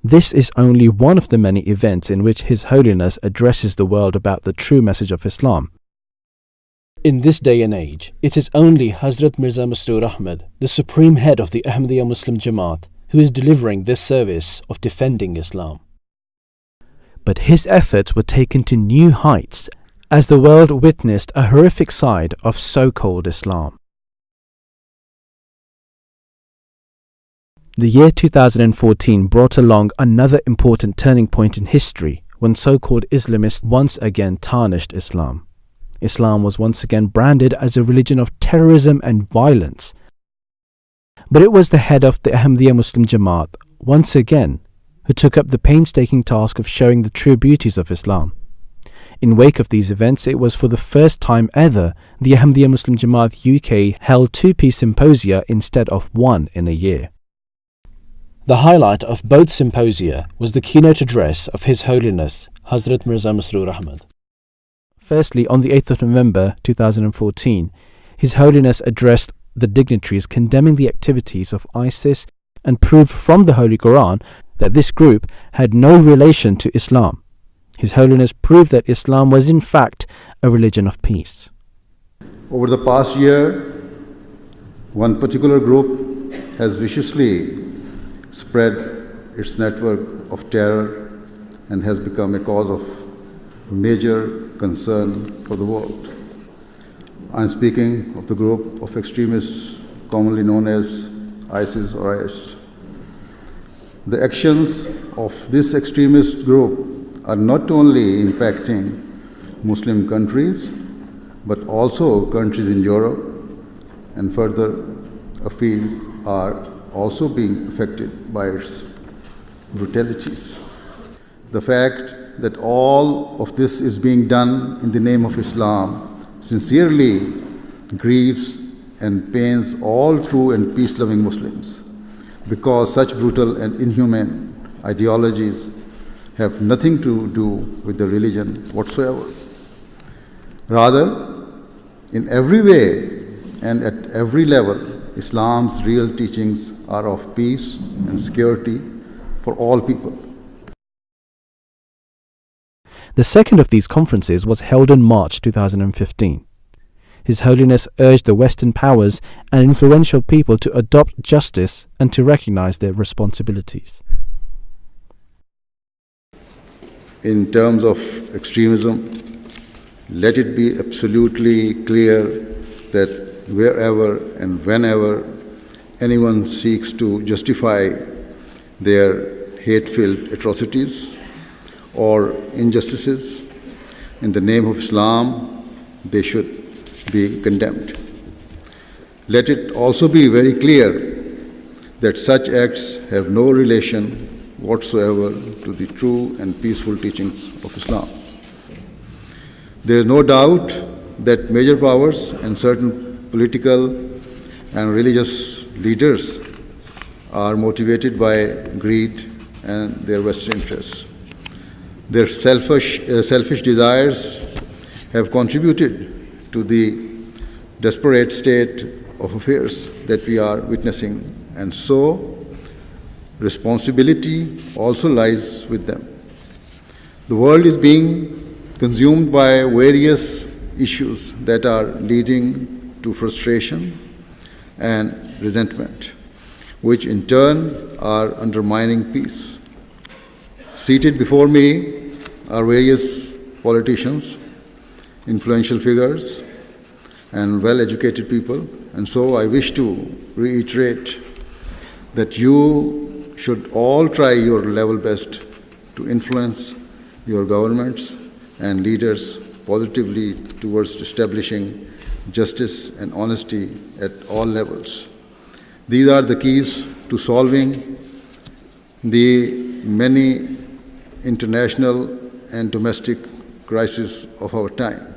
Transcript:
This is only one of the many events in which His Holiness addresses the world about the true message of Islam. In this day and age, it is only Hazrat Mirza Masroor Ahmad, the supreme head of the Ahmadiyya Muslim Jamaat, who is delivering this service of defending Islam. But his efforts were taken to new heights as the world witnessed a horrific side of so-called Islam. The year 2014 brought along another important turning point in history when so-called Islamists once again tarnished Islam. Islam was once again branded as a religion of terrorism and violence. But it was the head of the Ahmadiyya Muslim Jamaat, once again, who took up the painstaking task of showing the true beauties of Islam. In wake of these events, it was for the first time ever the Ahmadiyya Muslim Jamaat UK held 2 peace symposia instead of 1 in a year. The highlight of both symposia was the keynote address of His Holiness Hazrat Mirza Masroor Ahmad. Firstly, on the 8th of November 2014, His Holiness addressed the dignitaries condemning the activities of ISIS and proved from the Holy Quran that this group had no relation to Islam. His Holiness proved that Islam was in fact a religion of peace. Over the past year, one particular group has viciously spread its network of terror and has become a cause of major concern for the world. I am speaking of the group of extremists commonly known as ISIS or IS. The actions of this extremist group are not only impacting Muslim countries, but also countries in Europe and further afield are also being affected by its brutalities. The fact that all of this is being done in the name of Islam sincerely grieves and pains all true and peace-loving Muslims, because such brutal and inhumane ideologies have nothing to do with the religion whatsoever. Rather, in every way and at every level, Islam's real teachings are of peace and security for all people. The second of these conferences was held in March 2015. His Holiness urged the Western powers and influential people to adopt justice and to recognize their responsibilities. In terms of extremism, let it be absolutely clear that wherever and whenever anyone seeks to justify their hate-filled atrocities or injustices in the name of Islam, they should be condemned. Let it also be very clear that such acts have no relation whatsoever to the true and peaceful teachings of Islam. There is no doubt that major powers and certain political and religious leaders are motivated by greed and their vested interests. Their selfish desires have contributed to the desperate state of affairs that we are witnessing, and so responsibility also lies with them. The world is being consumed by various issues that are leading to frustration and resentment, which in turn are undermining peace. Seated before me are various politicians, influential figures, and well-educated people, and so I wish to reiterate that you should all try your level best to influence your governments and leaders positively towards establishing justice and honesty at all levels. These are the keys to solving the many international and domestic crises of our time.